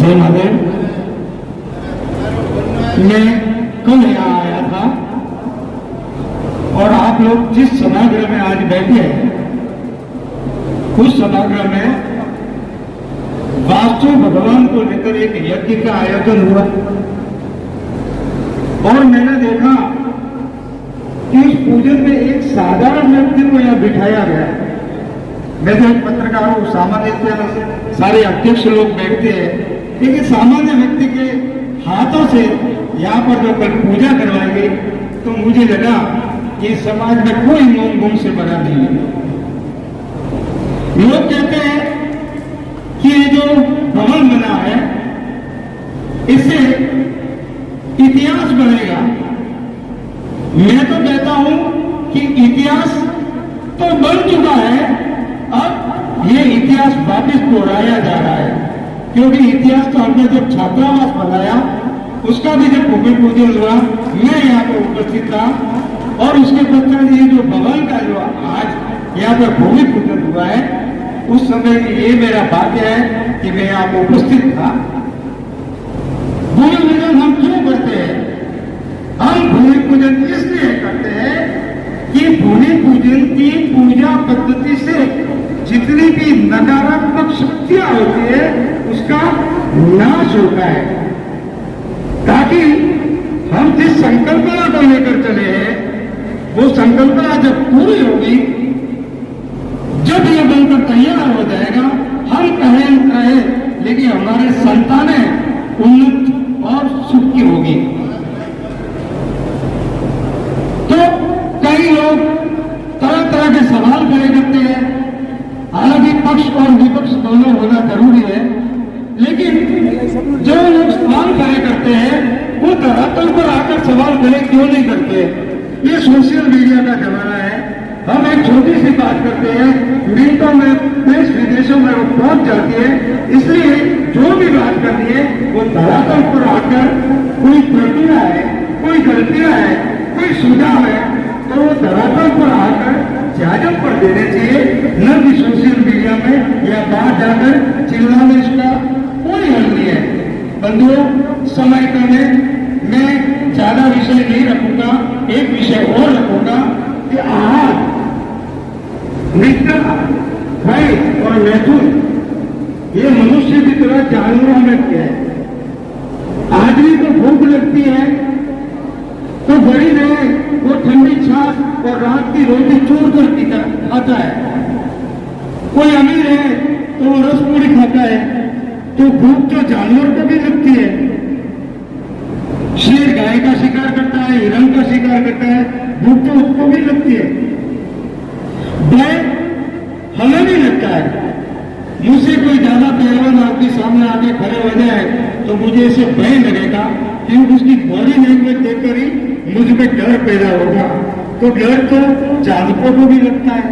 जय महादेव। मैं कल यहाँ आया था और आप लोग जिस सभागृह में आज बैठे हैं उस सभागृह में वास्तु भगवान को लेकर एक यज्ञ का आयोजन हुआ और मैंने देखा कि उस पूजन में एक साधारण व्यक्ति को यहाँ बिठाया गया। मैं तो एक पत्रकार हूँ, सामान्य सारे अध्यक्ष लोग बैठते हैं, लेकिन सामान्य व्यक्ति के हाथों से यहाँ पर जो कल पूजा करवाई गई तो मुझे लगा कि समाज में कोई मोम गुम से बना नहीं है। लोग कहते हैं कि ये जो भवन बना है इससे इतिहास बनेगा। मैं तो कहता हूं कि इतिहास तो बन चुका है, अब ये इतिहास वापस दोहराया जा रहा है, क्योंकि इतिहास तो हमने जब छात्रावास बनाया उसका भी जब भूमि पूजन हुआ मैं यहाँ पर उपस्थित था और उसके पश्चात ये जो भवन का जो आज यहाँ पर भूमि पूजन हुआ है उस समय ये मेरा भाग्य है कि मैं यहाँ पर उपस्थित था। भूमि पूजन हम क्यों करते हैं? हम भूमि पूजन इसलिए करते हैं कि भूमि पूजन की पूजा पद्धति से जितनी भी नकारात्मक शक्तियां होती है उसका नाश होता है, ताकि हम जिस संकल्पना को लेकर चले हैं वो संकल्पना जब पूरी होगी, जब ये बनकर तैयार हो जाएगा, हम कहें लेकिन हमारे संतानें उन्नत और सुखी होगी। तो कई लोग तरह तरह के सवाल खड़े करते हैं, हालांकि पक्ष और विपक्ष दोनों होना जरूरी है, लेकिन जो लोग सवाल खड़े करते हैं वो धरातल पर आकर सवाल खड़े क्यों नहीं करते? ये सोशल मीडिया का जमाना है, हम एक छोटी सी बात करते हैं, मिनटों में देश विदेशों में वो पहुंच जाती है। इसलिए जो भी बात करनी है वो धरातल पर आकर कोई त्रुटियां है, कोई गलतियां है, कोई सुझाव है तो वो धरातल पर आकर जायज पर देने चाहिए, न कि सोशल मीडिया में या बाहर जाकर चिल्लाने इसका कोई हल नहीं है। बंधुओं, समय करने मैं ज्यादा विषय नहीं रखूंगा, एक विषय और रखूंगा कि आहार, निद्रा, भय और मैथुन ये मनुष्य की तरह जानवरों में क्या है। आदमी को भूख लगती है तो बड़ी रहे वो ठंडी छाछ और रात की रोटी चूर कर पीता खाता है। कोई अमीर है तो वो रस पूरी खाता है। तो भूख तो जानवर को भी लगती है। शेर गाय का शिकार करता है, हिरण का शिकार करता है, भूख तो उसको भी लगती है। भय हमें भी लगता है। मुझसे कोई ज्यादा पहलवान आपके सामने आके खड़े हो जाए तो मुझे इसे भय लगेगा, क्योंकि उसकी बॉडी लैंग्वेज देखकर ही मुझ में डर पैदा होगा। तो डर तो जानवरों को भी लगता है।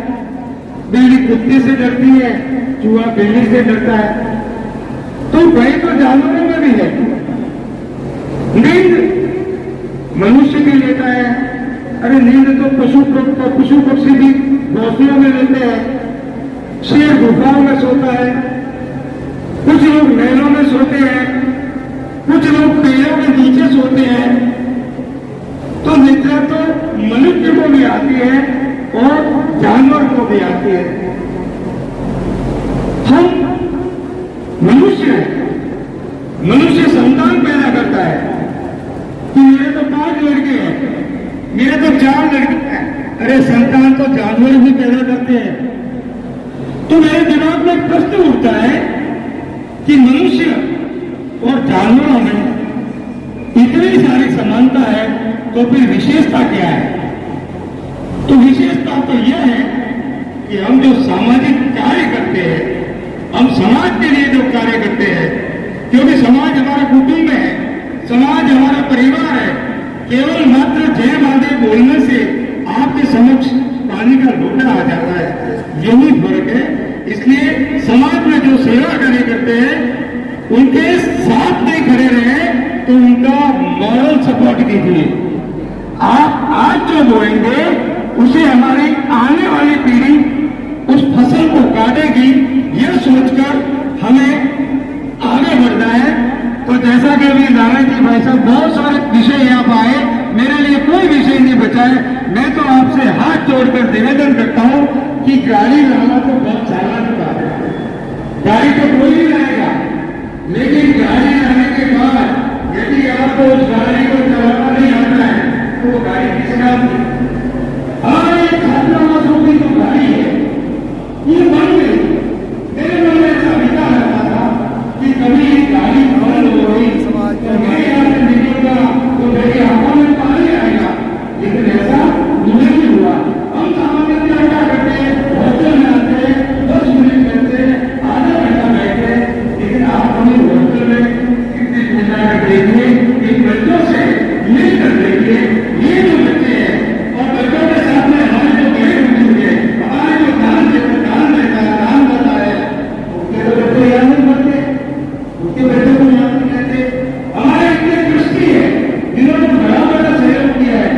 बिल्ली कुत्ते से डरती है, चूहा बिल्ली से डरता है, तो भय तो जानवरों में भी है। नींद मनुष्य भी लेता है। अरे नींद तो पशु पक्षी भी घोंसलों में लेते हैं। शेर गुफाओं में सोता है, कुछ लोग महलों में सोते हैं, कुछ लोग पेड़ों के नीचे सोते हैं। तो निद्रा तो मनुष्य को भी आती है और जानवर को भी आती है। हम मनुष्य हैं, मनुष्य संतान पैदा करता है कि मेरे तो 5 लड़के हैं, मेरे तो 4 लड़के हैं। अरे संतान तो जानवर भी पैदा करते हैं। तो मेरे दिमाग में प्रश्न उठता है कि मनुष्य और जानवरों में इतनी सारी समानता है तो फिर विशेषता क्या है? तो विशेषता तो यह है कि हम जो सामाजिक कार्य करते हैं, हम समाज के लिए जो कार्य करते हैं, क्योंकि समाज हमारा कुटुंब है, समाज हमारा परिवार है। केवल मात्र जय महादेव बोलने से आपके समक्ष पानी का लोटा आ जाता है, यही फर्क है। इसलिए समाज में जो सेवा कार्य करते हैं उनके साथ नहीं खड़े रहे तो उनका मॉरल सपोर्ट कीजिए। आप आज जो बोएंगे उसे हमारी आने वाली पीढ़ी उस फसल को काटेगी, यह सोचकर हमें आगे बढ़ना है। नारायण जी भाई साहब बहुत सारे विषय यहाँ पर आए, मेरे लिए कोई विषय नहीं बचा है। मैं तो आपसे हाथ जोड़कर निवेदन करता हूँ कि गाड़ी लाना तो बहुत चालाक बात है, गाड़ी तो कोई नहीं लाएगा, लेकिन गाड़ी लाने के बाद यदि आपको उस गाड़ी को चलाना नहीं आता है तो वो गाड़ी किस काम की? हाँ, ये छात्रावासों की तो गाड़ी है, ये बन गई। मेरे मन में ऐसा विचार आता था कि कभी गाड़ी बंद हो गई तो मैं यहाँ से निकलूंगा तो मेरी आंखों में पानी आएगा, लेकिन ऐसा नहीं हुआ। हम सामान्य क्या करते हैं, होटल में आते हैं, 10 मिनट बैठते हैं, आधा घंटा बैठते हैं, लेकिन आप हमें होटल में कितने घंटा देखिए, इन बच्चों से मिलकर देखिए, ये जो बच्चे हैं और बच्चों के साथ में हमारे जो बड़े बुजुर्ग हैं, हमारे जो दान रहता है, दान करता है, उसके तो बच्चे याद नहीं करते, उसके बच्चों को याद नहीं करते। हमारे इतने दृष्टि है जिन्होंने बड़ा बड़ा सहयोग किया है,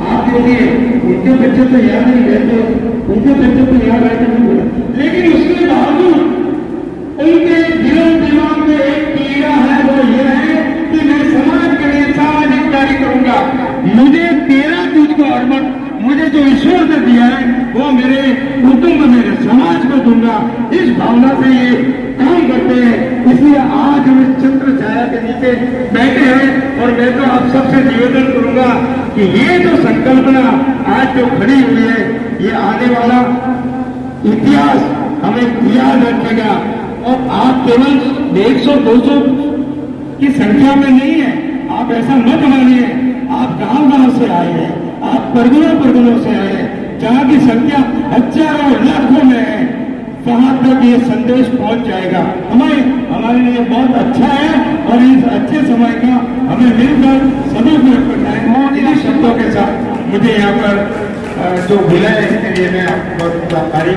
आप देखिए उनके बच्चे तो याद नहीं रहते, उनके बच्चे तो याद रहते नहीं, लेकिन उसके बावजूद उनके दिलों दिमाग में एक पीड़ा है, वो ये है कि मैं समाज के लिए सामाजिक कार्य करूंगा, मुझे तेरा तुझको अर्पण, मुझे जो ईश्वर ने दिया है वो मेरे कुटुंब मेरे समाज को दूंगा, इस भावना से ये काम करते हैं। इसलिए आज हम इस छत्र छाया के नीचे बैठे हैं और मैं तो आप सबसे निवेदन करूंगा कि ये जो संकल्पना आज जो खड़ी हुई है, ये आने वाला इतिहास हमें याद रखेगा। और आप केवल 100-200 की संख्या में नहीं है, आप ऐसा मत मानिए, आप गांव-गांव से आए हैं, आप परगनों से आए हैं, जहां की संख्या हजारों लाखों में है, वहां तक ये संदेश पहुंच जाएगा। हमारे लिए बहुत अच्छा है और इस अच्छे समय का हमें मिलकर सदुपयोग करना है। इन्हीं शब्दों के साथ मुझे यहाँ पर जो बुलाया इसके लिए मैं बहुत आभारी